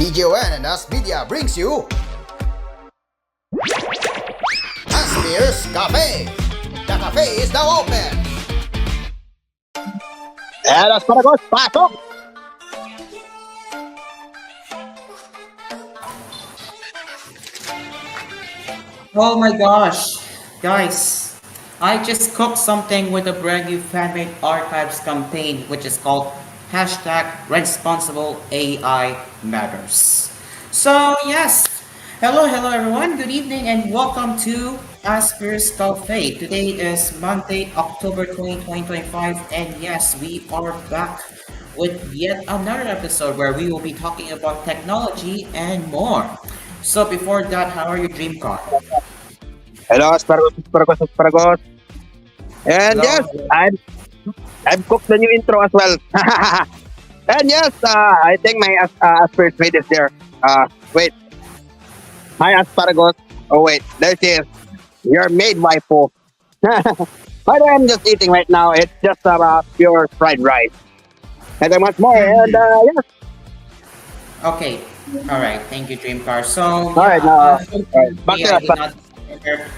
DJON and AspMedia brings you Asphere's Cafe. The cafe is now open. Asparagus, pasok! Oh my gosh, guys, I just cooked something with a brand new fan-made archives campaign which is called hashtag responsible AI matters. So yes, hello everyone, good evening and welcome to Asphere's Cafe. Today is Monday, October 2025 and yes, we are back with yet another episode where we will be talking about technology and more. So before that, how are you, Dreamcar? Hello, asparagus. And Hello. yes, I've cooked the new intro as well. And yes, I think my asparagus made is there. Wait. Hi, asparagus. Oh, wait. There she is. Your maid waifu. By the way, I'm just eating right now. It's just pure fried rice. And then much more. And yes. Okay. All right. Thank you, Dreamcar. So, All right, now. Back to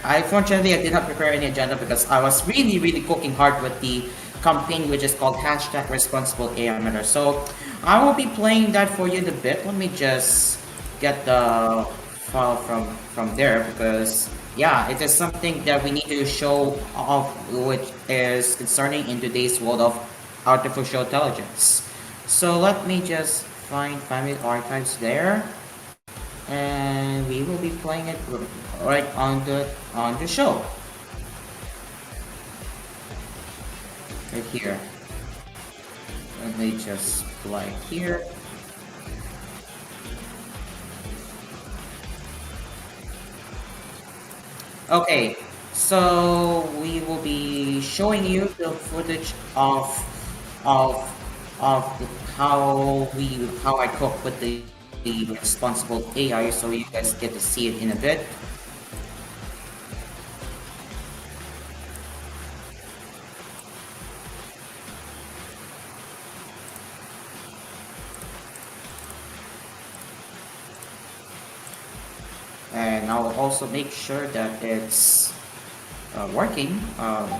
unfortunately, I did not prepare any agenda because I was really cooking hard with the campaign, which is called hashtag responsible AI matter. So, I will be playing that for you in a bit. Let me just get the file from there because yeah, it is something that we need to show off, which is concerning in today's world of artificial intelligence. So let me just find family archives there, and we will be playing it right on the show. Right here. Let me just play here. Okay, so we will be showing you the footage of of how I cook with the responsible AI, so you guys get to see it in a bit. And I'll also make sure that it's working.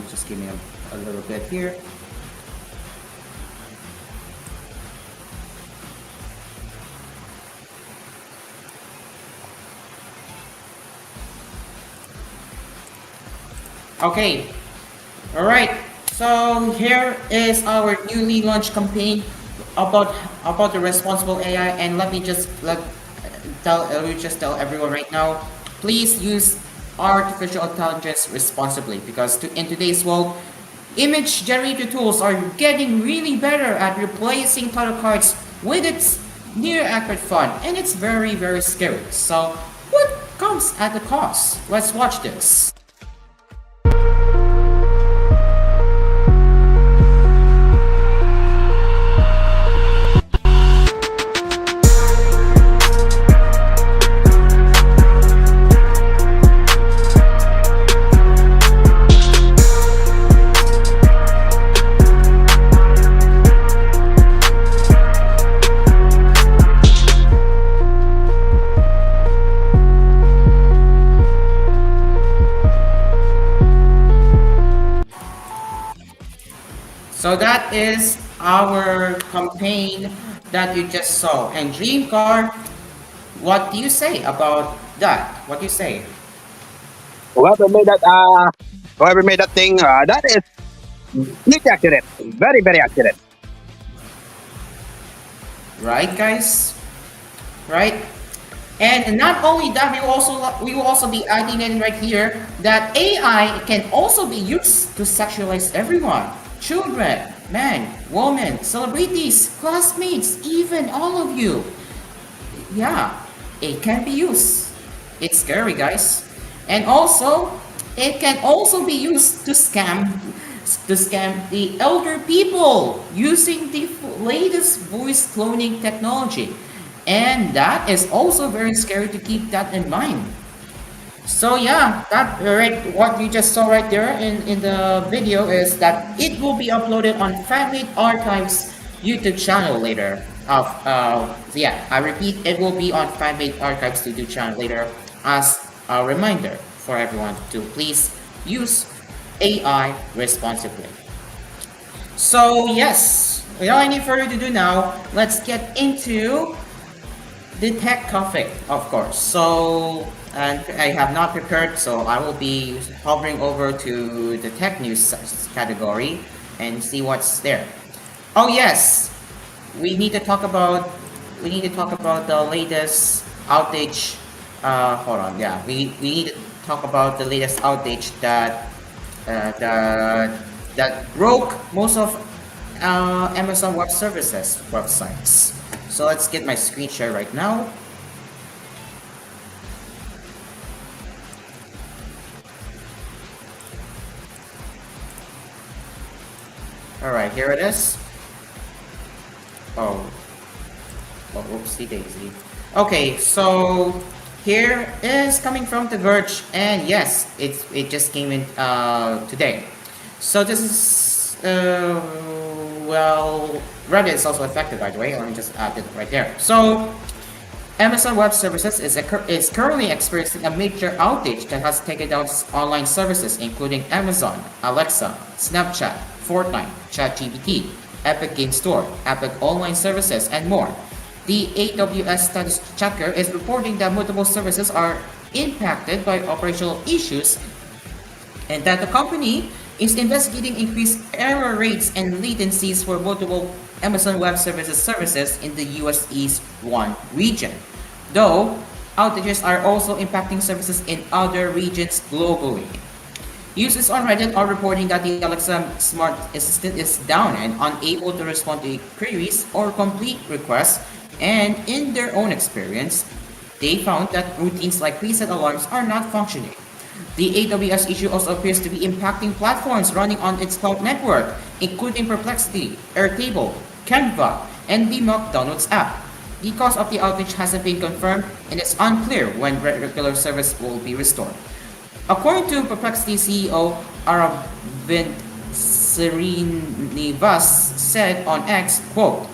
Just give me a little bit here. Okay, all right. So here is our newly launched campaign about the responsible AI, and let me just tell everyone right now, please use artificial intelligence responsibly because in today's world, image generator tools are getting really better at replacing title cards with its near accurate font, and it's very scary. So what comes at the cost? Let's watch this. So that is our campaign that you just saw. And Dreamcar, what do you say about that? What do you say? Whoever made that thing, that is pretty accurate. Very accurate. Right, guys? Right? And not only that, we will also be adding in right here that AI can also be used to sexualize everyone. Children, men, women, celebrities, classmates, even all of you. Yeah, it can be used. It's scary, guys. And also, it can also be used to scam the elder people using the latest voice cloning technology. And that is also very scary to keep that in mind. So yeah, that right, what you just saw right there in the video is that it will be uploaded on Family Archives YouTube channel later. Yeah, I repeat, it will be on Fanbase Archive Studio channel later as a reminder for everyone to please use AI responsibly. So yes, without any further ado now, let's get into the tech topic, of course. So, and I have not prepared, so I will be hovering over to the tech news category and see what's there. Oh yes, we need to talk about the latest outage. Hold on, yeah, we need to talk about the latest outage that broke most of Amazon Web Services websites. So let's get my screen share right now. All right, here it is. Oh, oh, whoopsie daisy. Okay, so here is coming from The Verge, and yes, it just came in today. So this is well, Reddit is also affected, by the way. Let me just add it right there. So Amazon Web Services is currently experiencing a major outage that has taken down online services including Amazon, Alexa, Snapchat, Fortnite, ChatGPT, Epic Game Store, Epic Online Services, and more. The AWS status checker is reporting that multiple services are impacted by operational issues and that the company is investigating increased error rates and latencies for multiple Amazon Web Services in the US East 1 region. Though, outages are also impacting services in other regions globally. Users on Reddit are reporting that the Alexa smart assistant is down and unable to respond to queries or complete requests, and in their own experience, they found that routines like preset alarms are not functioning. The AWS issue also appears to be impacting platforms running on its cloud network, including Perplexity, Airtable, Canva, and the Mock Downloads app. The cause of the outage hasn't been confirmed, and it's unclear when regular service will be restored. According to Perplexity CEO Aravind Srinivas said on X, quote,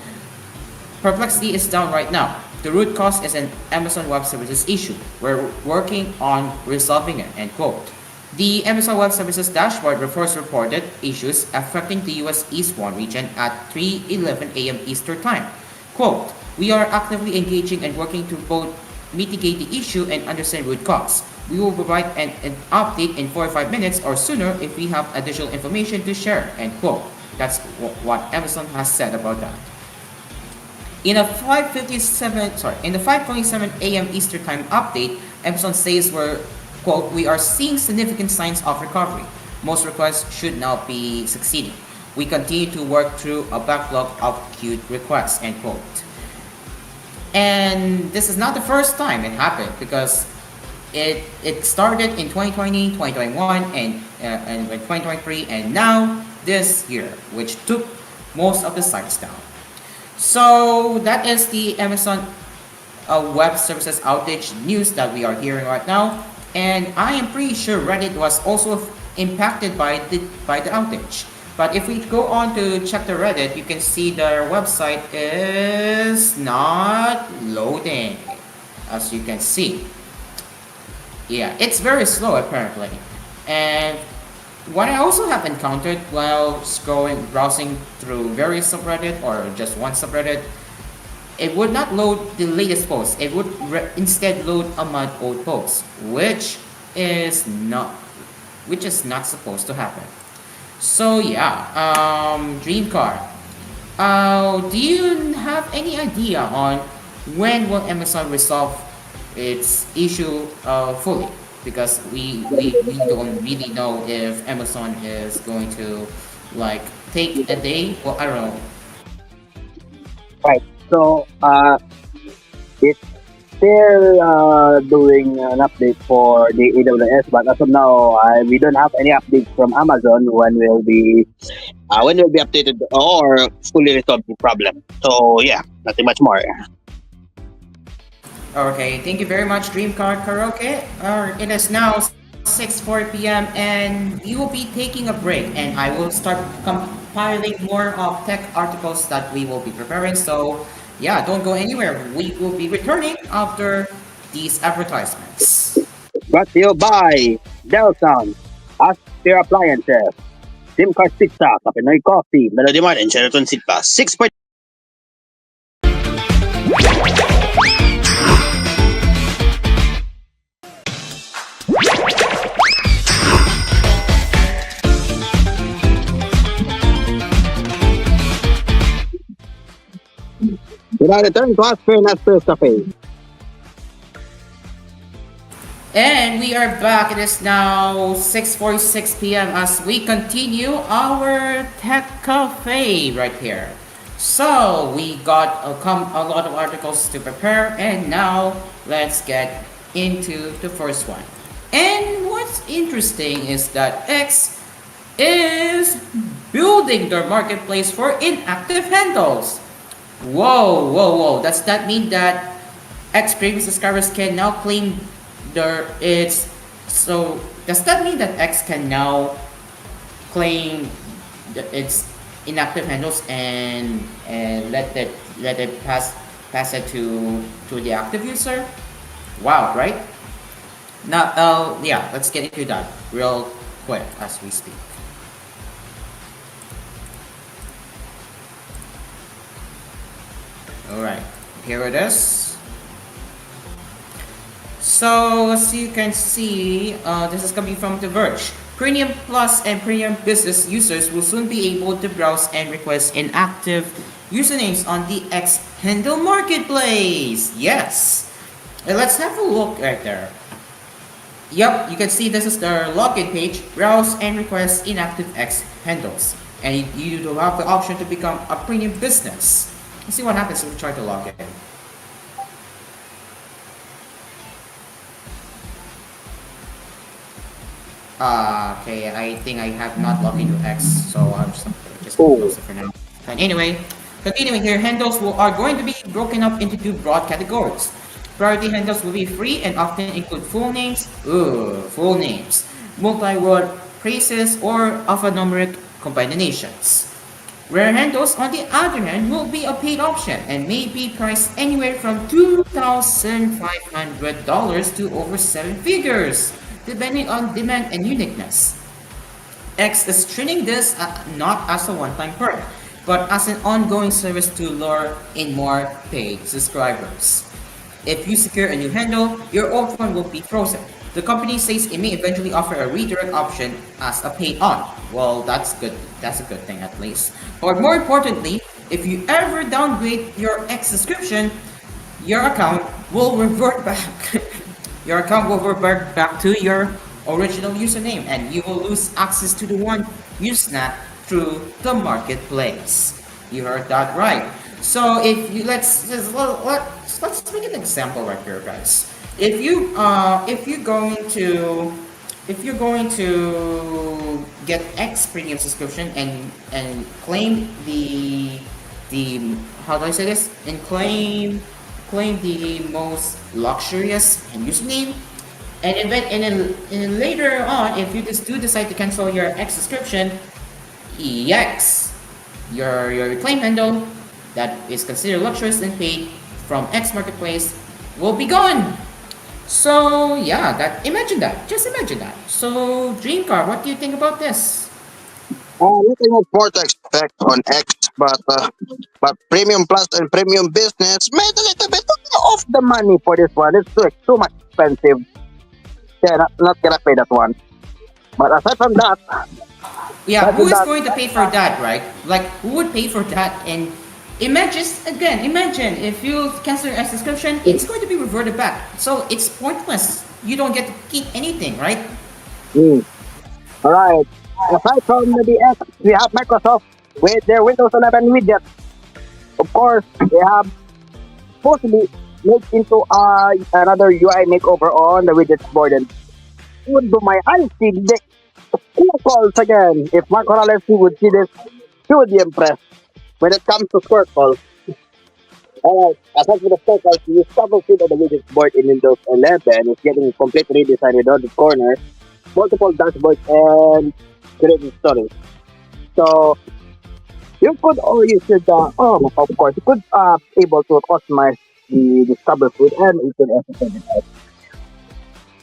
Perplexity is down right now. The root cause is an Amazon Web Services issue. We're working on resolving it, end quote. The Amazon Web Services dashboard first reported issues affecting the US East 1 region at 3:11 a.m. Eastern Time. Quote, we are actively engaging and working to both mitigate the issue and understand root cause. We will provide an update in 45 minutes or sooner if we have additional information to share, end quote. That's what Amazon has said about that. In a 5:27 a.m. Eastern Time update, Amazon says quote, we are seeing significant signs of recovery. Most requests should now be succeeding. We continue to work through a backlog of queued requests, end quote. And this is not the first time it happened because it started in 2020, 2021, and 2023, and now this year, which took most of the sites down. So that is the Amazon Web Services outage news that we are hearing right now, and I am pretty sure Reddit was also impacted by the outage. But if we go on to check the Reddit, you can see their website is not loading, as you can see. Yeah, it's very slow apparently. And what I also have encountered while browsing through various subreddit or just one subreddit, it would not load the latest post. It would instead load a month old post, which is not supposed to happen. So yeah, Dream Car. Do you have any idea on when will Amazon resolve its issue fully? Because we don't really know if Amazon is going to like take a day. Well, I don't know. Right. So it's still doing an update for the AWS, but as of now, we don't have any updates from Amazon when we'll be updated or fully resolved the problem. So yeah, nothing much more. Okay, thank you very much, Dream Car Karaoke. It is now 6:40 p.m. and you will be taking a break, and I will start compiling more of tech articles that we will be preparing. So yeah, don't go anywhere. We will be returning after these advertisements. Brought to you by Delson, Asphere Appliances, Simcast Pizza, Kapinoy Coffee, Melody Mart, and Sheraton Sitpa. 6 point. We now return to Asphere and Asphere Cafe. And we are back. It is now 6:46 p.m. as we continue our tech cafe right here. So we got a lot of articles to prepare, and now let's get into the first one. And what's interesting is that X is building their marketplace for inactive handles. Whoa, whoa, whoa! Does that mean that X previous subscribers can now claim their it's so? Does that mean that X can now claim its inactive handles and let it pass it to the active user? Wow, right? Now, yeah, let's get into that real quick as we speak. Alright, here it is. So, as you can see, this is coming from The Verge. Premium Plus and Premium Business users will soon be able to browse and request inactive usernames on the X Handle Marketplace. Yes! And let's have a look right there. Yep, you can see this is their login page. Browse and request inactive X handles. And you do have the option to become a premium business. Let's see what happens if we try to log in. Okay, I think I have not logged into X, so I'm just gonna close it for now. But anyway, continuing here, handles are going to be broken up into two broad categories. Priority handles will be free and often include full names, multi-word phrases, or alphanumeric combinations. Rare handles, on the other hand, will be a paid option and may be priced anywhere from $2,500 to over 7 figures, depending on demand and uniqueness. X is treating this not as a one-time perk, but as an ongoing service to lure in more paid subscribers. If you secure a new handle, your old one will be frozen. The company says it may eventually offer a redirect option as a pay-on. Well, that's good. That's a good thing at least. Or more importantly, if you ever downgrade your X subscription, your account will revert back. Your account will revert back to your original username, and you will lose access to the one you snapped through the marketplace. You heard that right. So if you let's make an example right here, guys. If you're going to get X premium subscription and claim the how do I say this? And claim the most luxurious username, and then later on, if you just do decide to cancel your X subscription, EX, your claim handle that is considered luxurious and paid from X Marketplace will be gone. So yeah, imagine that. Just imagine that. So Dreamcar, what do you think about this? Nothing much more to expect on X, but Premium Plus and Premium Business made a little bit off the money for this one. It's too much expensive. Yeah, not gonna pay that one. But aside from that, yeah, who is going to pay for that, right? Like, who would pay for that? And imagine if you cancel your subscription, it's going to be reverted back. So it's pointless. You don't get to keep anything, right? All right. Aside from the X, we have Microsoft with their Windows 11 widget. Of course, they have possibly made into another UI makeover on the widget board. And would do my eyes see the calls again. If Mark Morales would see this, he would be impressed. When it comes to circles, aside from the circles, you double click on the widget board in Windows 11. It's getting completely redesigned without the corner, multiple dashboards, and creative stories. So You could, or you should, of course, you could able to customize the discover food and you could also send it out.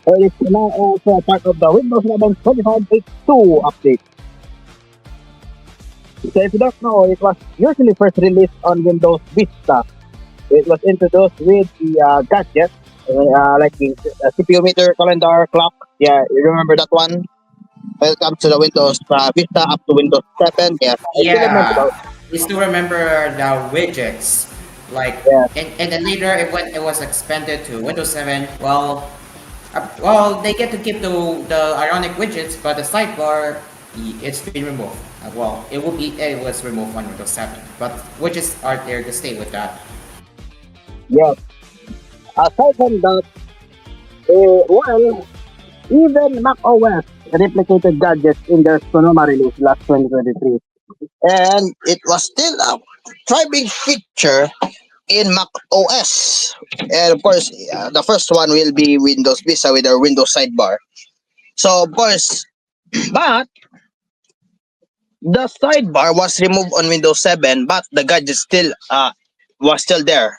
So it's now also part of the Windows 11 25.2 update. So if you don't know, it was usually first released on Windows Vista. It was introduced with the gadget, like the CPU meter, calendar, clock. Yeah, you remember that one? When it comes to the Windows Vista up to Windows 7, yes, I still remember Yeah, those. you still remember the widgets, like, Yeah, and then later it was expanded to Windows 7. They get to keep the ironic widgets, but the sidebar, it's been removed. It was removed on Windows 7, but widgets are there to stay with that. yes. Aside from that, well, even Mac OS replicated gadgets in their Sonoma release last 2023. And it was still a thriving feature in Mac OS. And of course, the first one will be Windows Vista with our Windows sidebar. So of course, but the sidebar was removed on Windows 7, but the gadget still was still there.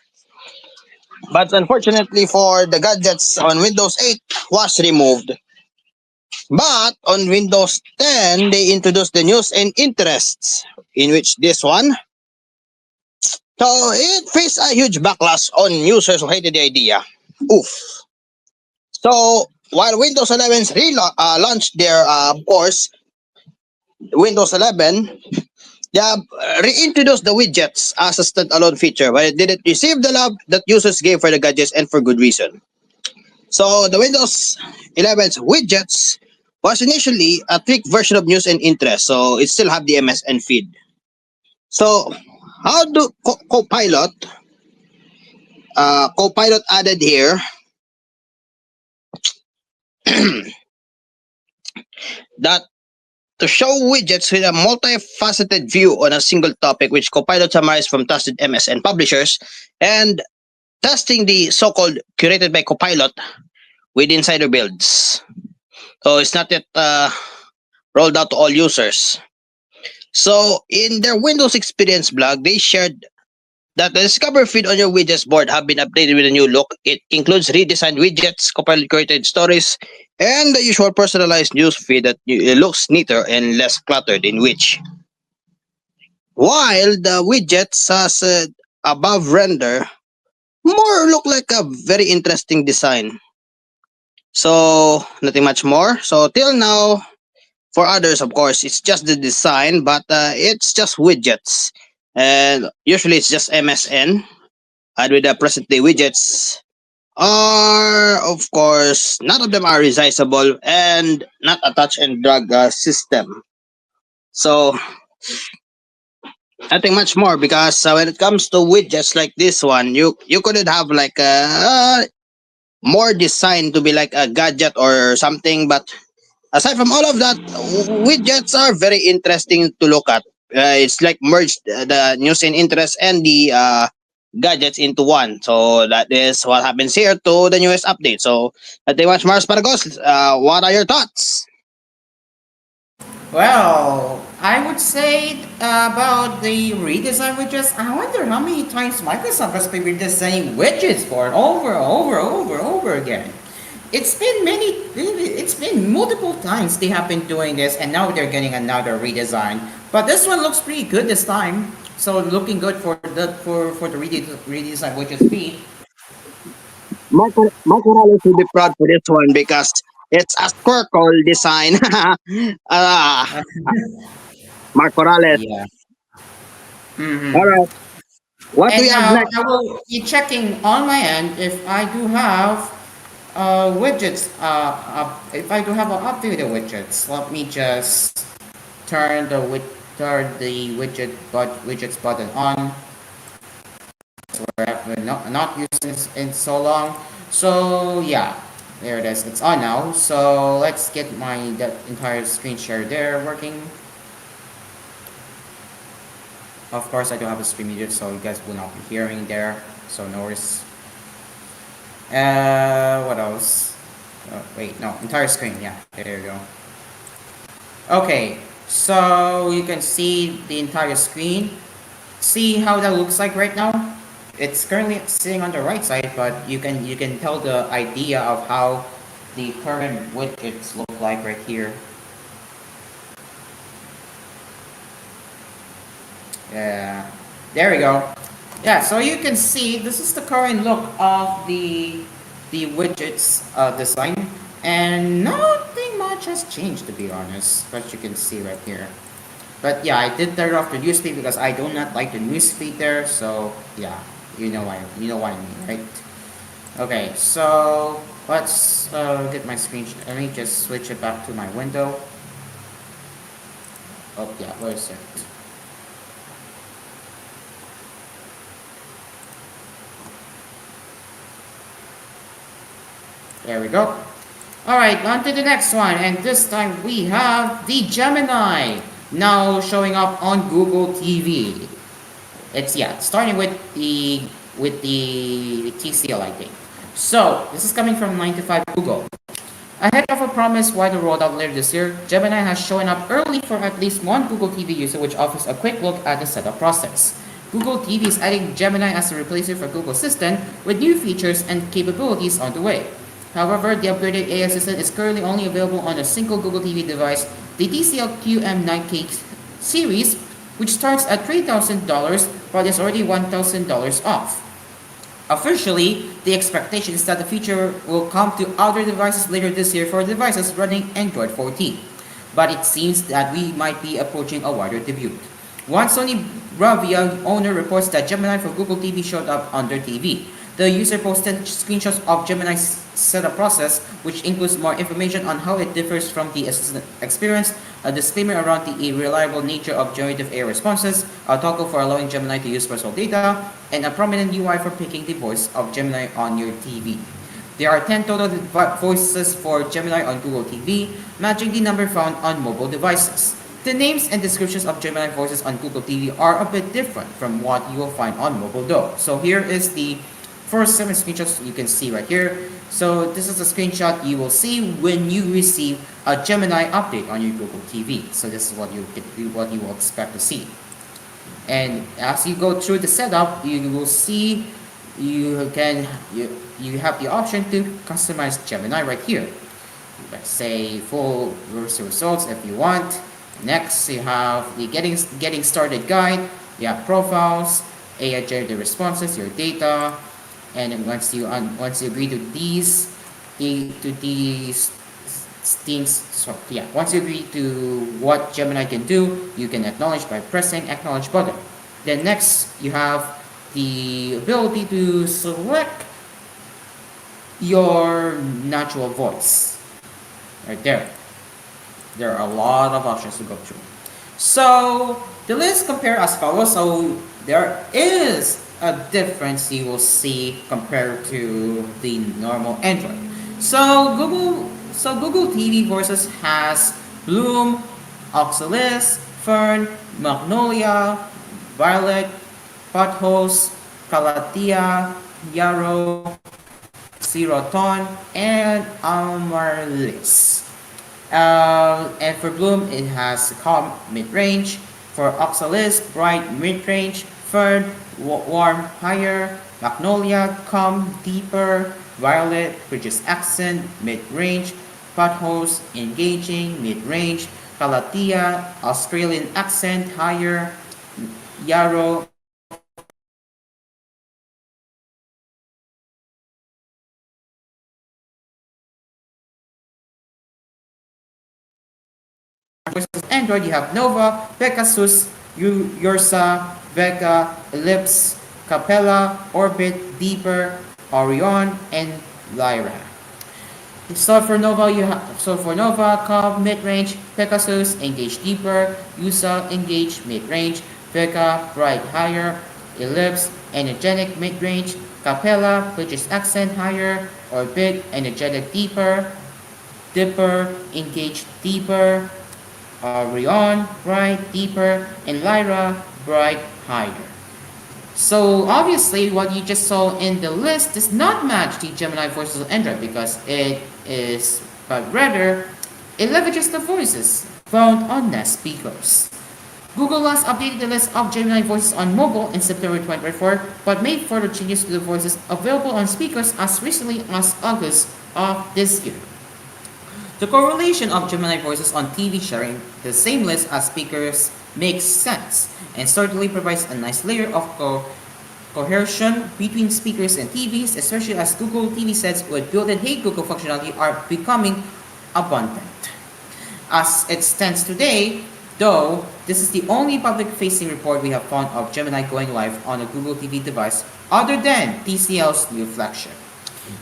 But unfortunately for the gadgets on Windows 8 was removed. But on Windows 10, they introduced the news and interests, in which this one, so it faced a huge backlash on users who hated the idea. Oof. So while Windows 11 launched their, of course, Windows 11, they have reintroduced the widgets as a standalone feature, but it didn't receive the love that users gave for the gadgets and for good reason. So the Windows 11's widgets was initially a tweaked version of news and interest, so it still have the MSN feed. So how do Copilot added here that to show widgets with a multifaceted view on a single topic, which Copilot summarized from trusted MSN publishers, and testing the so-called curated by Copilot with insider builds. So it's not yet rolled out to all users. So in their Windows Experience blog, they shared that the Discover feed on your widgets board have been updated with a new look. It includes redesigned widgets, Copilot created stories, and the usual personalized news feed that looks neater and less cluttered in which. While the widgets as above render more look like a very interesting design. So nothing much more. So till now, for others, of course, it's just the design, but it's just widgets, and usually it's just MSN. And with the present day widgets, are of course none of them are resizable and not a touch and drag system. So nothing much more because when it comes to widgets like this one, you couldn't have like a more design to be like a gadget or something. But aside from all of that, widgets are very interesting to look at. It's like merged the news and interest and the gadgets into one. So that is what happens here to the newest update. So nothing much more, Spargos. What are your thoughts? Well, I would say about the redesign widgets. I wonder how many times Microsoft has been redesigning widgets for it over again. It's been multiple times they have been doing this, and now they're getting another redesign. But this one looks pretty good this time. So looking good for the redesign widgets feed. Mark Morales will be proud for this one because it's a circle design. uh, Mark Morales. Yeah. All right. What do we And have now next? I will be checking on my end if I do have widgets. If I do have updated widgets, let me just turn the widgets button on. Where I've been not using this in so long. So yeah, there it is. It's on now. So let's get that entire screen share there working. Of course, I do have a screen muted, so you guys will not be hearing there. So no worries. What else? Wait, no, entire screen. Yeah, there you go. Okay, So you can see the entire screen. See how that looks like right now? It's currently sitting on the right side, but you can tell the idea of how the current widgets look like right here. Yeah, there we go. Yeah, so you can see this is the current look of the widgets design, and nothing much has changed to be honest, as you can see right here. But yeah, I did turn off the newsfeed because I do not like the newsfeed there. So yeah, you know what I mean, right? Okay, so let's get my screen. Let me just switch it back to my window. Oh yeah, where is it? There we go. Alright, on to the next one, and this time we have the Gemini, now showing up on Google TV. It's starting with the TCL, I think. So this is coming from 9 to 5 Google. Ahead of a promise widely rolled out later this year, Gemini has shown up early for at least one Google TV user, which offers a quick look at the setup process. Google TV is adding Gemini as a replacement for Google Assistant, with new features and capabilities on the way. However, the upgraded AI assistant is currently only available on a single Google TV device, the TCL QM9K series, which starts at $3,000 but is already $1,000 off. Officially, the expectation is that the feature will come to other devices later this year for devices running Android 14. But it seems that we might be approaching a wider debut. One Sony Bravia owner reports that Gemini for Google TV showed up on their TV. The user posted screenshots of Gemini's setup process, which includes more information on how it differs from the assistant experience, a disclaimer around the reliable nature of generative AI responses, a toggle for allowing Gemini to use personal data, and a prominent UI for picking the voice of Gemini on your TV. There are 10 total voices for Gemini on Google TV, matching the number found on mobile devices. The names and descriptions of Gemini voices on Google TV are a bit different from what you will find on mobile though. So here is the first 7 screenshots you can see right here. So this is a screenshot you will see when you receive a Gemini update on your Google TV. So this is what you will expect to see. And as you go through the setup, you will see you have the option to customize Gemini right here. Let's say full results if you want. Next, you have the getting started guide. You have profiles, AI generated responses, your data. And then once you agree to these things, so yeah, once you agree to what Gemini can do, you can acknowledge by pressing acknowledge button. Then next you have the ability to select your natural voice right there. There are a lot of options to go through. So the list compare as follows. So there is a difference you will see compared to the normal Android. So Google TV Voices has Bloom, Oxalis, Fern, Magnolia, Violet, Potholes, Calathea, Yarrow, Seroton, and Amaryllis. And for Bloom, it has calm mid-range. For Oxalis, bright mid-range. Fern, warm higher. Magnolia, calm deeper. Violet, bridges accent, mid-range. Potholes, engaging, mid-range. Calathea, Australian accent, higher. Yarrow, Android, you have Nova, Pegasus, Ursa, Vega, Ellipse, Capella, Orbit, Deeper, Orion, and Lyra. So for Nova, Cobb, mid-range, Pegasus, engage deeper, Ursa, engage mid-range, Vega, bright higher, Ellipse, energetic mid-range, Capella, British accent higher, Orbit, energetic deeper, Dipper, engage deeper, Orion, bright deeper, and Lyra, bright higher. So obviously what you just saw in the list does not match the Gemini voices of Android because it is, but rather it leverages the voices found on Nest speakers. Google last updated the list of Gemini voices on mobile in September 2024, but made further changes to the voices available on speakers as recently as August of this year. The correlation of Gemini voices on TV sharing the same list as speakers makes sense and certainly provides a nice layer of cohesion between speakers and TVs, especially as Google TV sets with built-in Hey Google functionality are becoming abundant. As it stands today, though, this is the only public-facing report we have found of Gemini going live on a Google TV device other than TCL's new flagship.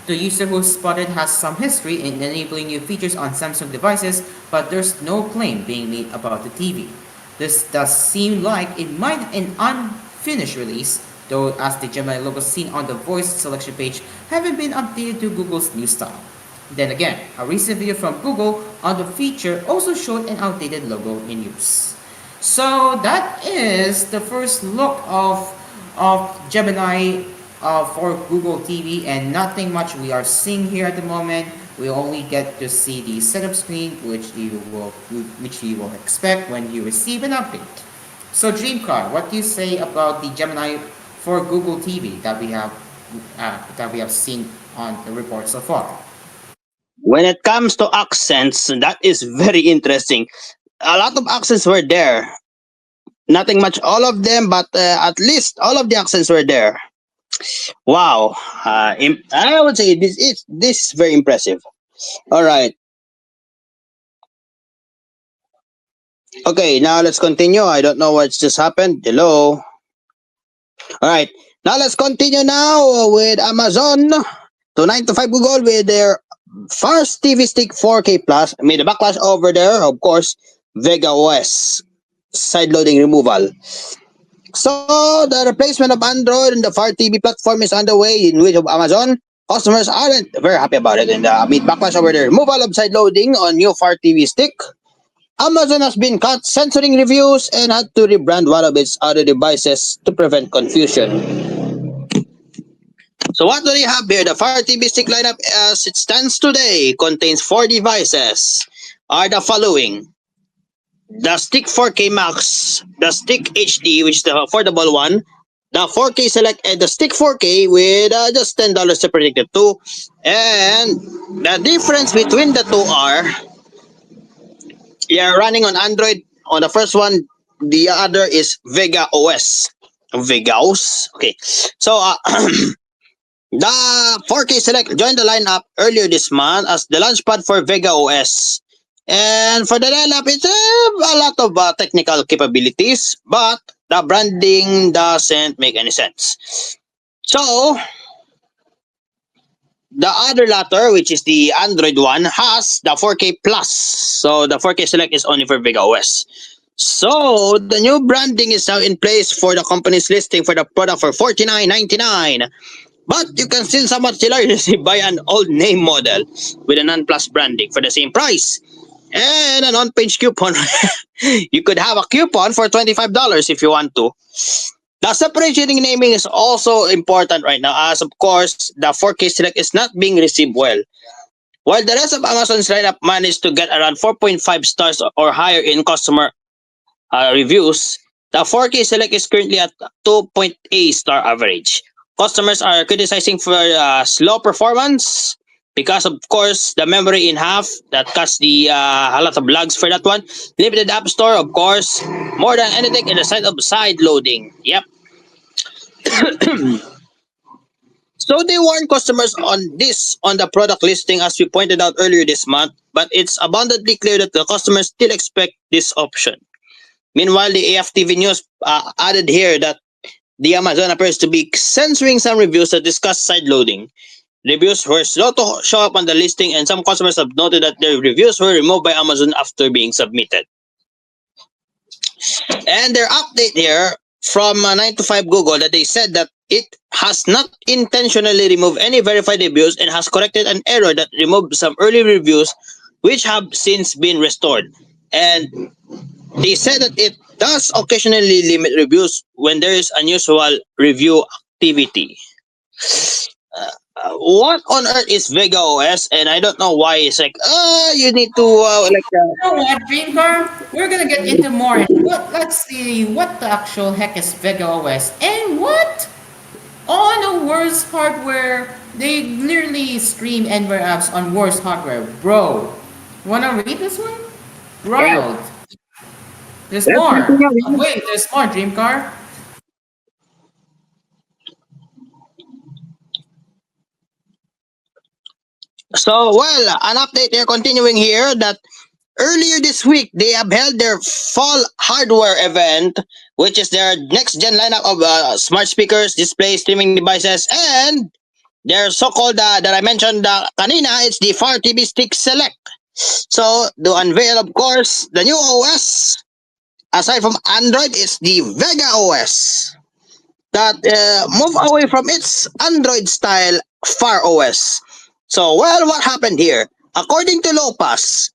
The user who spotted has some history in enabling new features on Samsung devices, but there's no claim being made about the TV. This does seem like it might an unfinished release, though as the Gemini logo seen on the voice selection page haven't been updated to Google's new style. Then again, a recent video from Google on the feature also showed an outdated logo in use. So that is the first look of Gemini for Google TV, and nothing much we are seeing here at the moment. We only get to see the setup screen, which you will expect when you receive an update. So Dreamcar, what do you say about the Gemini for Google TV that we have seen on the report so far? When it comes to accents, that is very interesting. A lot of accents were there. Nothing much, all of them, but at least all of the accents were there. Wow, I would say this is very impressive. All right, okay, now let's continue. I don't know what's just happened. Hello. All right, now let's continue now with Amazon to 9 to 5 Google with their first TV stick 4K plus. Made a backlash over there, of course. Vega OS side loading removal. So the replacement of Android and the Fire TV platform is underway in which of Amazon. Customers aren't very happy about it, and amid backlash over the removal of side loading on new Fire TV stick, Amazon has been caught censoring reviews and had to rebrand one of its other devices to prevent confusion. So what do they have here? The Fire TV stick lineup as it stands today contains 4 devices. Are the following: the Stick 4K Max, the Stick HD, which is the affordable one, the 4K Select, and the Stick 4K with just $10 separating the two. And the difference between the two are, you're running on Android on the first one, the other is Vega OS. Vega OS? Okay. So, the 4K Select joined the lineup earlier this month as the launchpad for Vega OS. And for the lineup, it's a lot of technical capabilities, but the branding doesn't make any sense. So, the other latter, which is the Android one, has the 4K Plus. So, the 4K Select is only for Vega OS. So, the new branding is now in place for the company's listing for the product for $49.99. But you can still somewhat hilariously buy an old name model with a non-plus branding for the same price. And an on-page coupon. You could have a coupon for $25 if you want to. The separation in naming is also important right now, as of course the 4K Select is not being received well. While the rest of Amazon's lineup managed to get around 4.5 stars or higher in customer reviews, the 4K Select is currently at 2.8 star average. Customers are criticizing for slow performance because, of course, the memory in half that cuts the a lot of lags for that one. Limited app store, of course. More than anything, in the side of side loading. Yep. So they warn customers on the product listing, as we pointed out earlier this month, but it's abundantly clear that the customers still expect this option. Meanwhile, the AFTV News added here that the Amazon appears to be censoring some reviews that discuss side loading. Reviews were slow to show up on the listing, and some customers have noted that their reviews were removed by Amazon after being submitted. And their update here from 9 to 5 Google that they said that it has not intentionally removed any verified reviews and has corrected an error that removed some early reviews which have since been restored. And they said that it does occasionally limit reviews when there is unusual review activity. what on earth is Vega OS? And I don't know why it's like, you need to You know what, Dreamcar? We're gonna get into more. Let's see what the actual heck is Vega OS and what on the worst hardware they literally stream Enver apps on worst hardware, bro. Wanna read this one? yeah. Right. There's Let's more. continue. Wait, there's more, Dreamcar. So, well, an update here continuing here that earlier this week they have held their fall hardware event, which is their next gen lineup of smart speakers, displays, streaming devices, and their so-called that I mentioned kanina. It's the Fire TV Stick Select. So, to unveil, of course, the new OS. Aside from Android, it's the Vega OS that move away from its Android style Far OS. So, well, what happened here? According to Lopas,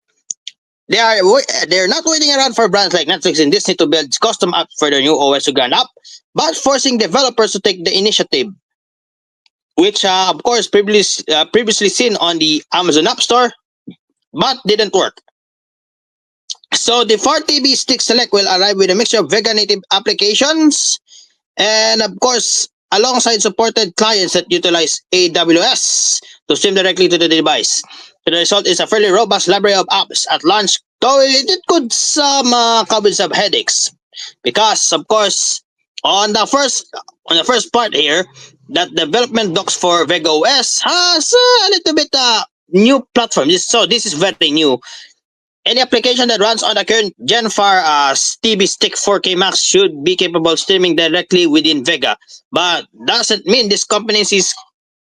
they're not waiting around for brands like Netflix and Disney to build custom apps for their new OS to ground up, but forcing developers to take the initiative, which of course previously seen on the Amazon App Store, but didn't work. So the 4TB Stick Select will arrive with a mixture of Vega native applications and of course alongside supported clients that utilize AWS to stream directly to the device. So the result is a fairly robust library of apps at launch, though it could some come with some headaches because of course on the first part here that development docs for Vega OS has a little bit new platform. This is very new. Any application that runs on the current Gen 4 TV Stick 4K Max should be capable of streaming directly within Vega, but doesn't mean this company sees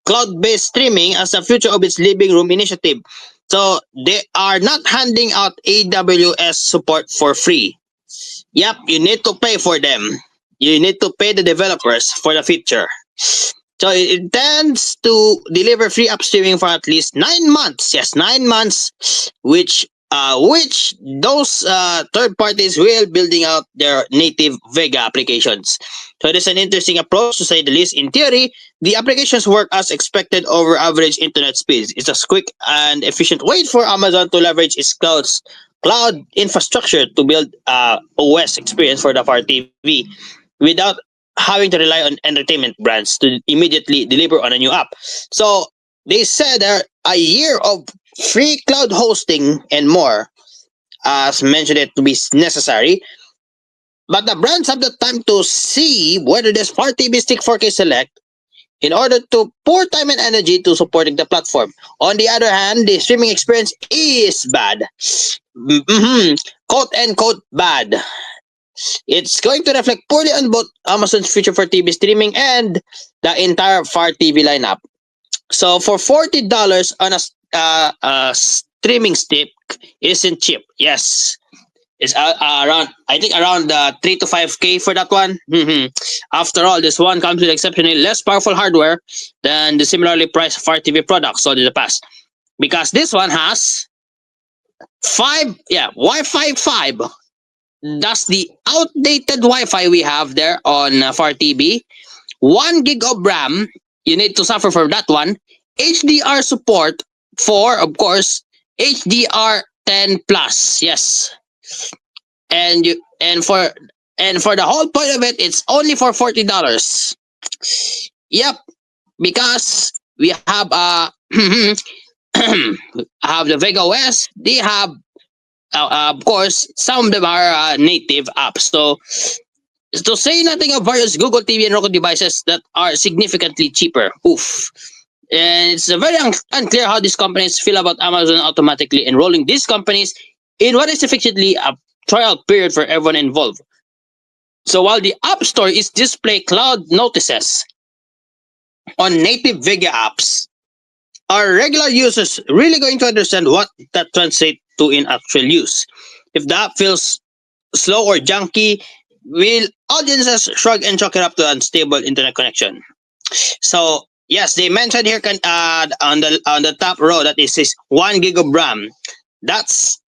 cloud-based streaming as the future of its living room initiative. So they are not handing out AWS support for free. Yep, you need to pay for them. You need to pay the developers for the feature. So it intends to deliver free app streaming for at least 9 months. Yes, 9 months, which those third parties will building out their native Vega applications. So it is an interesting approach to say the least. In theory, the applications work as expected over average internet speeds. It's a quick and efficient way for Amazon to leverage its cloud infrastructure to build OS experience for the Fire TV without having to rely on entertainment brands to immediately deliver on a new app. So they said that a year of free cloud hosting and more, as mentioned it to be necessary. But the brands have the time to see whether this Fire TV Stick 4K Select in order to pour time and energy to supporting the platform. On the other hand, the streaming experience is bad. Mm-hmm. Quote unquote bad. It's going to reflect poorly on both Amazon's future for TV streaming and the entire Fire TV lineup. So for $40 on a streaming stick isn't cheap. Yes, it's around I think around 3 to 5K for that one. After all, this one comes with exceptionally less powerful hardware than the similarly priced Fire TV products sold in the past, because this one has Wi-Fi 5. That's the outdated Wi-Fi we have there on Fire TV. 1 gig of RAM. You need to suffer for that one. HDR support for, of course, HDR 10 plus. Yes, and you and for the whole point of it, it's only for $40. Yep, because we have have the Vega OS. They have of course some of them are native apps. So to say nothing of various Google TV and Roku devices that are significantly cheaper. Oof. And it's very unclear how these companies feel about Amazon automatically enrolling these companies in what is effectively a trial period for everyone involved. So while the App Store is display cloud notices on native Vega apps, are regular users really going to understand what that translates to in actual use? If the app feels slow or junky, will audiences shrug and chalk it up to unstable internet connection? So yes, they mentioned here on the top row that it says 1 gig of RAM. That's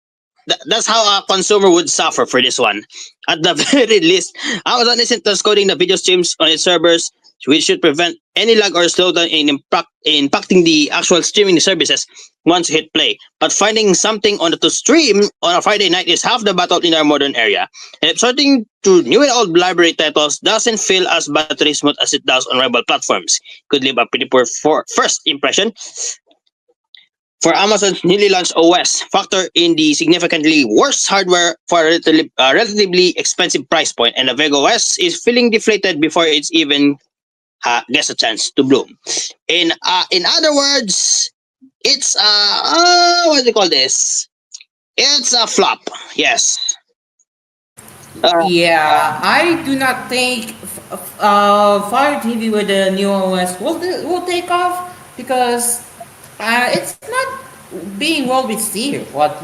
that's how a consumer would suffer for this one. At the very least, Amazon isn't just coding the video streams on its servers. which should prevent any lag or slowdown in impacting the actual streaming services once you hit play. But finding something on to stream on a Friday night is half the battle in our modern area. And if sorting through new and old library titles doesn't feel as battery smooth as it does on rival platforms, could leave a pretty poor first impression for Amazon's newly launched OS, factor in the significantly worse hardware for a relatively expensive price point, and the Vega OS is feeling deflated before it's even gets a chance to bloom. In other words, it's what do you call this? It's a flop. Yes. Uh, Yeah, I do not think Fire TV with the new OS will take off because it's not being well received. What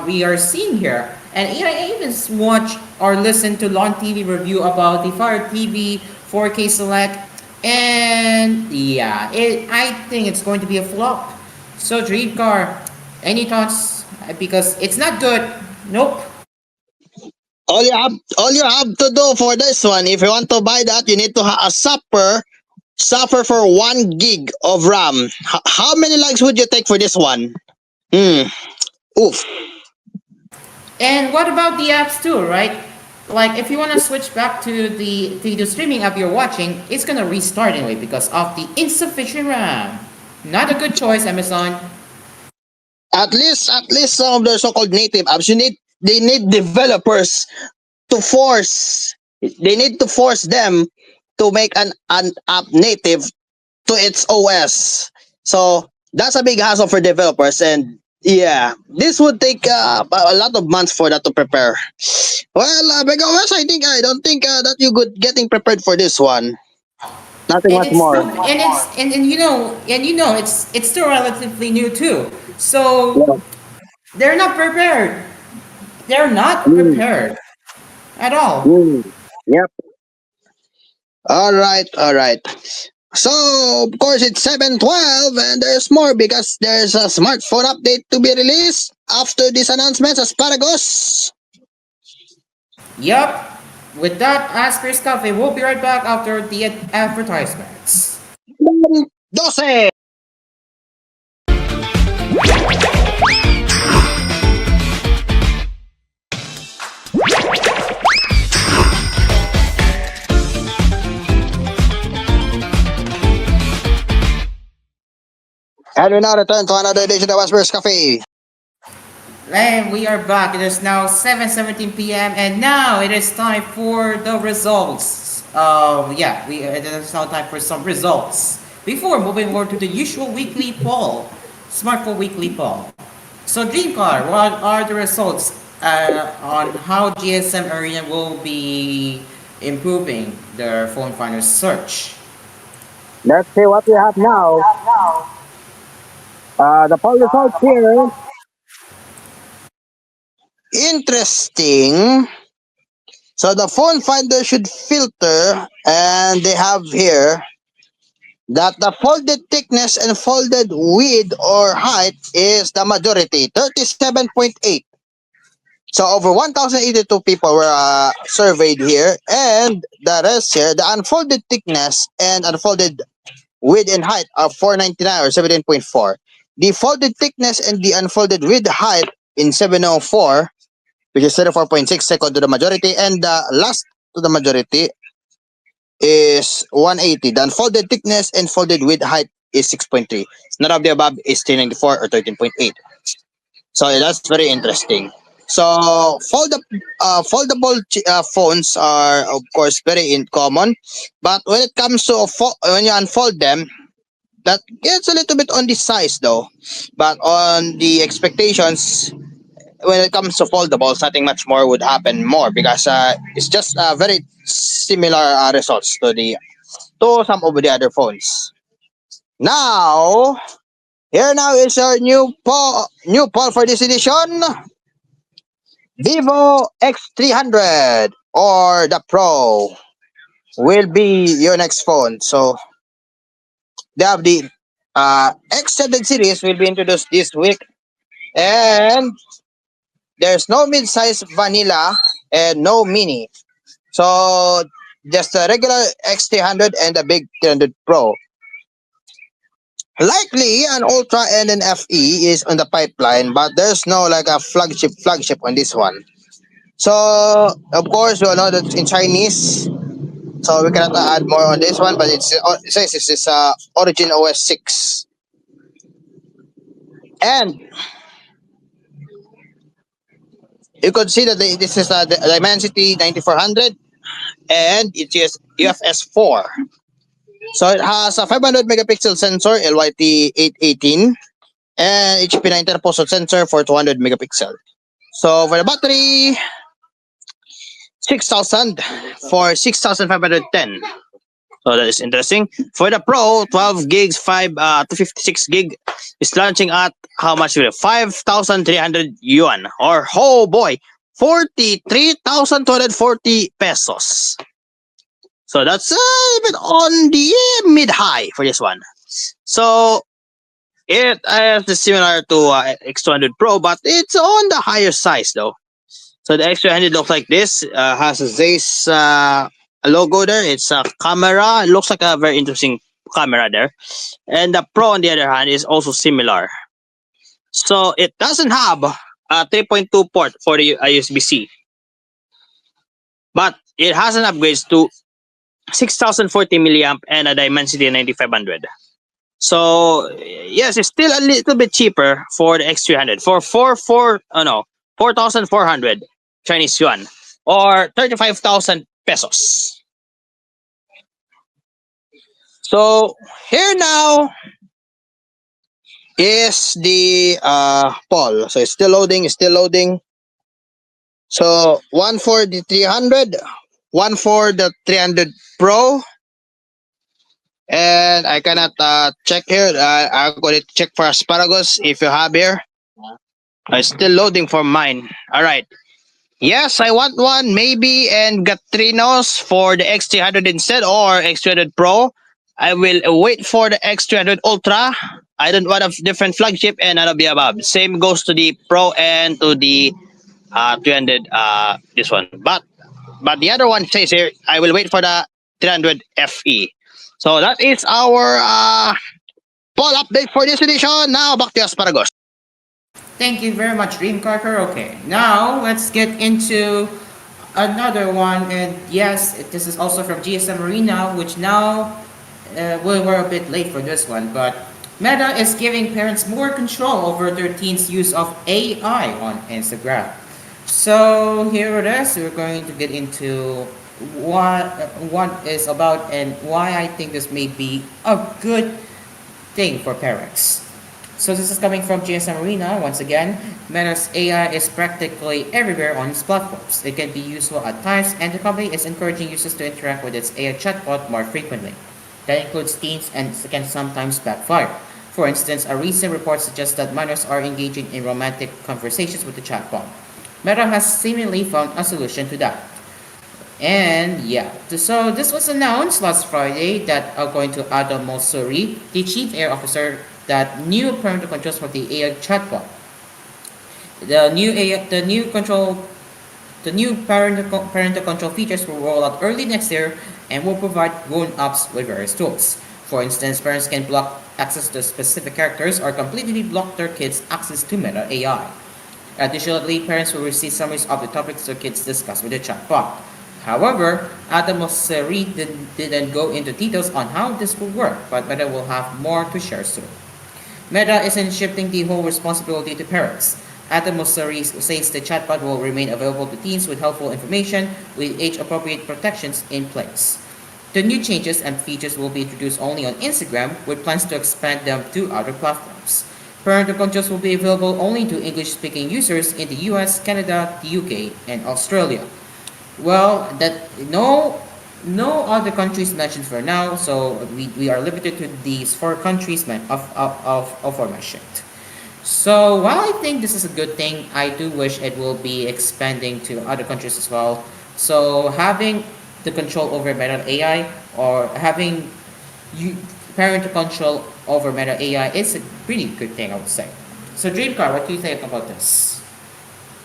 we are seeing here, and yeah, I even watch or listen to Lon TV review about the Fire TV 4K Select, and yeah, I think it's going to be a flop. So Dream Car, any thoughts? Because it's not good. Nope. all you have to do for this one, if you want to buy that, you need to have a suffer for 1 gig of RAM. How many likes would you take for this one? Hmm. Oof. And what about the apps too, right? Like if you want to switch back to the streaming app you're watching, it's gonna restart anyway because of the insufficient RAM. Not a good choice, Amazon. At least some of the so-called native apps, they need developers to force they need to force them to make an app native to its OS. So that's a big hassle for developers, and yeah, this would take a lot of months for that to prepare. Well, Mega OS, I don't think that you good getting prepared for this one. Nothing And much it's more. still and you know it's still relatively new too. So they're not prepared. They're not Mm, prepared at all. mm. Yep. All right. So of course it's 7:12, and there's more because there's a smartphone update to be released after these announcements. Asparagus. Yup. With that, Asphere Cafe, we'll be right back after the advertisements. 12. And we now return to another edition of Asparagus Cafe. And we are back. It is now 7:17 p.m. and now it is time for the results. It is now time for some results. Before moving on to the usual weekly poll, smartphone weekly poll. So Dreamcar, what are the results on how GSM Arena will be improving their phone finder search? Let's see what we have now. The poll results here. Interesting. So the phone finder should filter, and they have here that the folded thickness and folded width or height is the majority, 37.8. So over 1,082 people were surveyed here, and the rest here, the unfolded thickness and unfolded width and height are 499 or 17.4. The folded thickness and the unfolded width height in 704, which is 34.6, second to the majority, and the last to the majority is 180. The unfolded thickness and folded width height is 6.3. None of the above is 394 or 13.8. So that's very interesting. So foldable phones are of course very common, but when it comes to when you unfold them, that gets a little bit on the size though. But on the expectations, when it comes to foldables, nothing much more would happen more because it's just very similar results to some of the other phones. Now, here now is our new poll for this edition. Vivo X300 or the Pro will be your next phone. So they have the X7 series will be introduced this week, and there's no mid-size vanilla and no mini. So just the regular X300 and the big 300 Pro. Likely an Ultra and an FE is on the pipeline, but there's no like a flagship on this one. So of course we all know that in Chinese, so we cannot add more on this one, but it says this is Origin OS 6. And you could see that this is the Dimensity 9400 and it is UFS 4. So it has a 500 megapixel sensor LYT 818 and HP 9 pulse sensor for 200 megapixel. So for the battery, 6,000 for 6,510. So that is interesting. For the Pro, 12 gigs, 256 gig is launching at how much? 5,300 yuan. Or, oh boy, 43,240 pesos. So that's a bit on the mid-high for this one. So it is similar to X200 Pro, but it's on the higher size though. So the X200 looks like this. Has a Zeiss logo there. It's a camera. It looks like a very interesting camera there. And the Pro on the other hand is also similar. So it doesn't have a 3.2 port for the USB-C. But it has an upgrade to 6,040 milliamp and a Dimensity 9500. So yes, it's still a little bit cheaper for the X300 for 4,400 Chinese yuan or 35,000 pesos. So here now is the poll. So it's still loading. So one for the 300, one for the 300 Pro. And I cannot check here. I'm going to check for asparagus if you have here. It's still loading for mine. All right. Yes, I want one maybe and Gatrinos for the X300 instead or X300 Pro. I will wait for the X300 Ultra. I don't want a different flagship and none of the above. Same goes to the Pro and to the 300 this one. But the other one says here, I will wait for the 300 FE. So that is our poll update for this edition. Now back to asparagus. Thank you very much, Dreamcarker. Okay, now let's get into another one. And yes, this is also from GSM Arena, which now we're a bit late for this one. But Meta is giving parents more control over their teens' use of AI on Instagram. So here it is. We're going to get into what is about and why I think this may be a good thing for parents. So this is coming from GSM Arena. Once again, Meta's AI is practically everywhere on its platforms. It can be useful at times, and the company is encouraging users to interact with its AI chatbot more frequently. That includes teens and can sometimes backfire. For instance, a recent report suggests that minors are engaging in romantic conversations with the chatbot. Meta has seemingly found a solution to that. And yeah, so this was announced last Friday that according to Adam Mosseri, the chief AI officer, that new parental controls for the AI chatbot. The new parental control features will roll out early next year and will provide grown-ups with various tools. For instance, parents can block access to specific characters or completely block their kids' access to Meta AI. Additionally, parents will receive summaries of the topics their kids discuss with the chatbot. However, Adam Mosseri didn't go into details on how this will work, but Meta will have more to share soon. Meta isn't shifting the whole responsibility to parents. Adam Mosseri says the chatbot will remain available to teens with helpful information with age-appropriate protections in place. The new changes and features will be introduced only on Instagram with plans to expand them to other platforms. Parental controls will be available only to English-speaking users in the US, Canada, the UK, and Australia. Well, that no other countries mentioned for now, so we are limited to these four countries aforementioned. So while I think this is a good thing, I do wish it will be expanding to other countries as well. So having the control over Meta AI or having parental control over Meta AI is a pretty good thing, I would say. So Dreamcar, what do you think about this?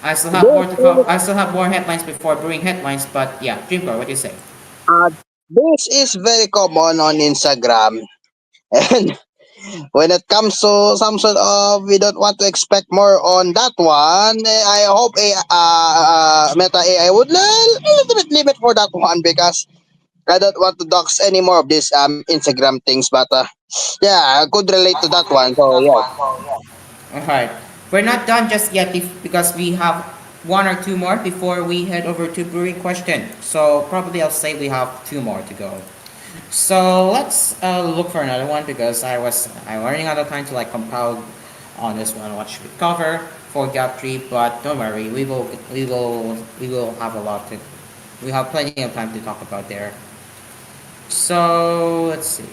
I still have more to come. I still have more headlines before brewing headlines, but yeah, Dreamcar, what do you say? Uh, this is very common on Instagram. And when it comes to some sort of, we don't want to expect more on that one. I hope Meta AI would a little bit limit for that one because I don't want to dox any more of these Instagram things. But yeah, I could relate to that one. So yeah. Alright. We're not done just yet because we have one or two more before we head over to brewing question. So probably I'll say we have two more to go. So let's look for another one because I running out of time to like compile on this one. What should we cover for gap 3? But don't worry, we will have a lot to. We have plenty of time to talk about there. So let's see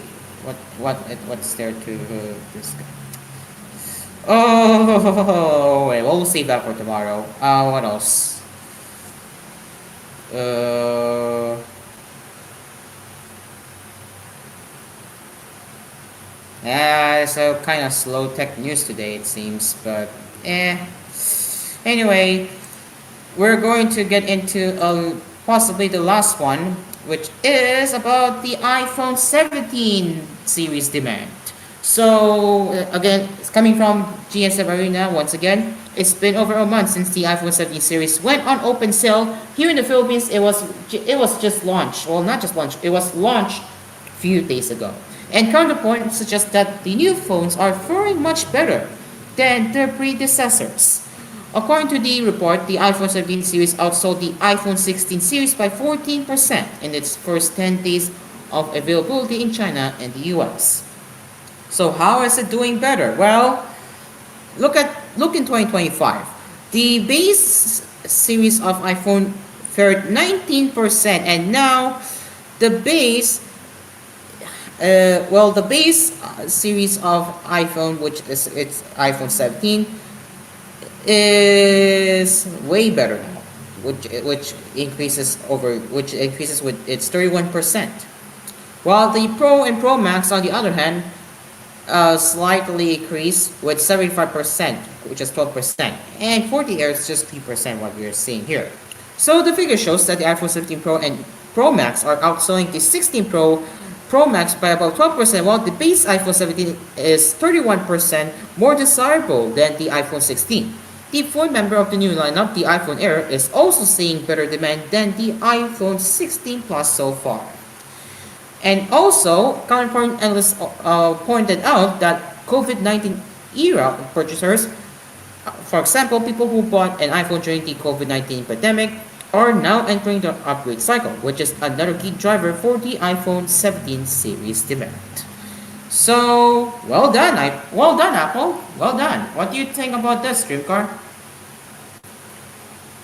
what's there to discuss. Oh wait, we'll save that for tomorrow. What else? Uh, yeah, so kind of slow tech news today it seems, but eh. Anyway, we're going to get into possibly the last one, which is about the iPhone 17 series demand. So again, it's coming from GSM Arena once again. It's been over a month since the iPhone 17 series went on open sale. Here in the Philippines, it was just launched. Well, not just launched. It was launched a few days ago. And counterpoint suggests that the new phones are faring much better than their predecessors. According to the report, the iPhone 17 series outsold the iPhone 16 series by 14% in its first 10 days of availability in China and the US. So how is it doing better? Well, look in 2025. The base series of iPhone fared 19% and now the base the base series of iPhone, which is its iPhone 17, is way better now, which increases with its 31%. While the Pro and Pro Max, on the other hand, slightly increased with 75%, which is 12%, and 40 Air is just 3%. What we are seeing here. So the figure shows that the iPhone 17 Pro and Pro Max are outselling the 16 Pro Max by about 12%, while the base iPhone 17 is 31% more desirable than the iPhone 16. The fourth member of the new lineup, the iPhone Air, is also seeing better demand than the iPhone 16 Plus so far. And also, counterpoint analysts pointed out that COVID-19 era purchasers, for example, people who bought an iPhone during the COVID-19 pandemic, are now entering the upgrade cycle, which is another key driver for the iPhone 17 series demand. So, well done, Apple. Well done. What do you think about this, Dreamcar?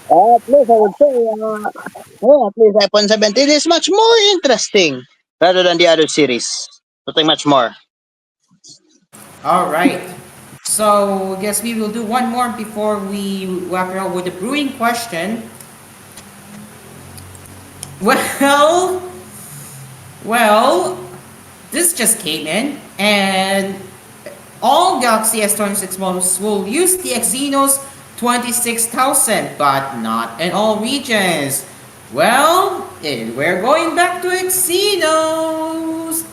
At least I would say, at least iPhone 17 is much more interesting rather than the other series. Nothing much more. All right. So, I guess we will do one more before we wrap it up with the brewing question. Well, well, this just came in, and all Galaxy S26 models will use the Exynos 26,000, but not in all regions. Well, we're going back to Exynos,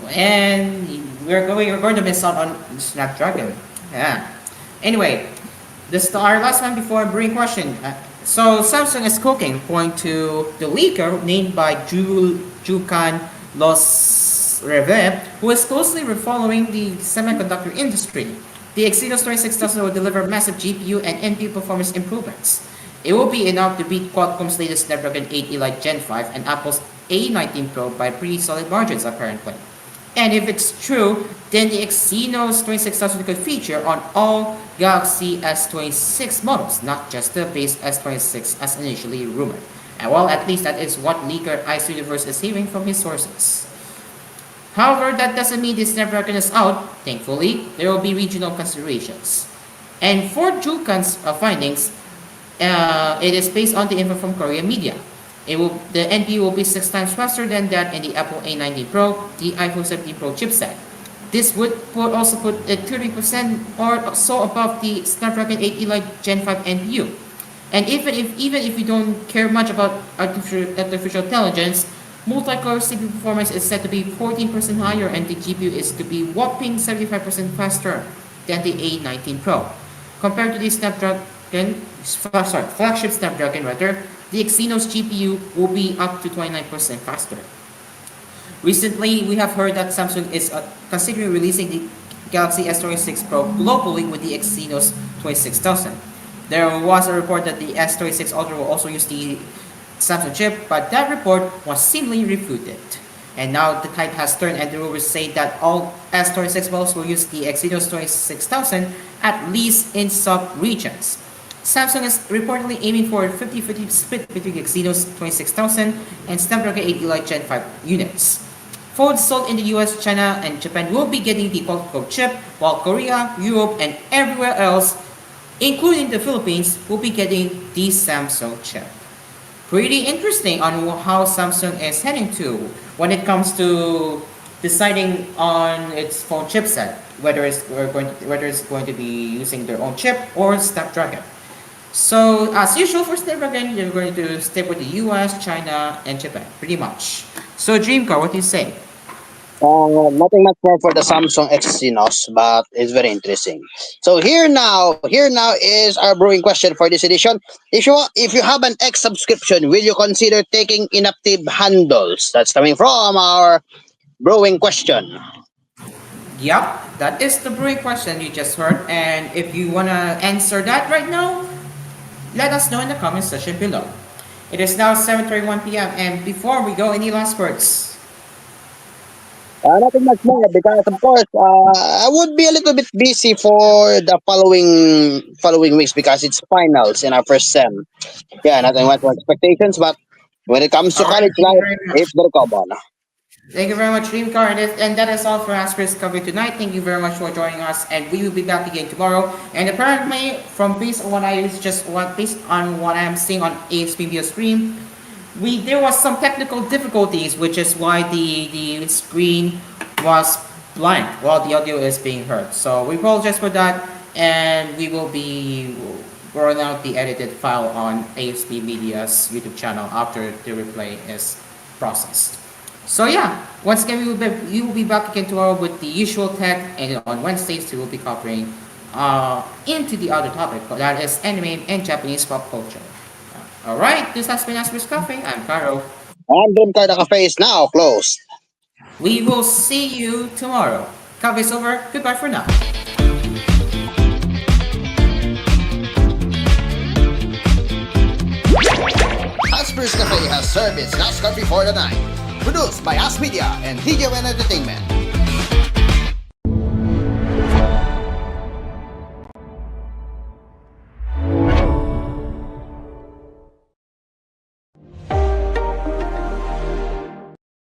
and we're going to miss out on Snapdragon. Yeah. Anyway, this is our last one before brewing question. So Samsung is cooking, according to the leaker named by Jukan Los Reve, who is closely following the semiconductor industry. The Exynos 26,000 will deliver massive GPU and NPU performance improvements. It will be enough to beat Qualcomm's latest Snapdragon 8 Elite Gen 5 and Apple's A19 Pro by pretty solid margins apparently. And if it's true, then the Exynos 26,000 could feature on all Galaxy S26 models, not just the base S26 as initially rumored. And well, at least that is what leaker Ice Universe is hearing from his sources. However, that doesn't mean this Snapdragon is out. Thankfully, there will be regional considerations. And for Jukan's findings, it is based on the info from Korean media. The NPU will be 6 times faster than that in the Apple A19 Pro, the iPhone 17 Pro chipset. This would also put it 30% or so above the Snapdragon 8 Elite Gen 5 NPU. And even if you don't care much about artificial intelligence, Multi-core CPU performance is set to be 14% higher and the GPU is to be whopping 75% faster than the A19 Pro. Compared to the flagship Snapdragon rather, the Exynos GPU will be up to 29% faster. Recently, we have heard that Samsung is considering releasing the Galaxy S26 Pro globally with the Exynos 26000. There was a report that the S26 Ultra will also use the Samsung chip, but that report was seemingly refuted. And now the tide has turned and the rumors say that all S26 models will use the Exynos 26000 at least in sub-regions. Samsung is reportedly aiming for a 50-50 split between Exynos 26000 and Snapdragon 8 Elite Gen 5 units. Phones sold in the US, China, and Japan will be getting the quad-core chip, while Korea, Europe, and everywhere else, including the Philippines, will be getting the Samsung chip. Pretty interesting on how Samsung is heading to when it comes to deciding on its phone chipset, whether it's going to be using their own chip or Snapdragon. So as usual for Snapdragon, you're going to stick with the US, China, and Japan, pretty much. So Dreamcar, what do you say? Nothing much more for the Samsung Exynos, but it's very interesting. So here now is our brewing question for this edition. If you have an X subscription, will you consider taking inactive handles? That's coming from our brewing question. Yep, that is the brewing question you just heard. And if you want to answer that right now, let us know in the comment section below. It is now 7:31 p.m. and before we go, any last words? Nothing much more because of course I would be a little bit busy for the following weeks because it's finals in our first sem. Yeah, nothing much more expectations, but when it comes to All right, college thank you life, very much. it's very common. Thank you very much, Dreamcar. And that is all for Asphere's coverage tonight. Thank you very much for joining us, and we will be back again tomorrow. And apparently, based on what I am seeing on AspMedia stream, there was some technical difficulties, which is why the screen was blank while the audio is being heard. So we apologize for that, and we will be rolling out the edited file on AspMedia's YouTube channel after the replay is processed. So yeah, once again, we will be back again tomorrow with the usual tech, and on Wednesdays we will be covering into the other topic, that is anime and Japanese pop culture. Alright, this has been Asper's Cafe. I'm Caro. And Dream Card Cafe is now closed. We will see you tomorrow. Cafe's over. Goodbye for now. Aspers Cafe has served its last coffee for the night. Produced by AspMedia and TJ Entertainment.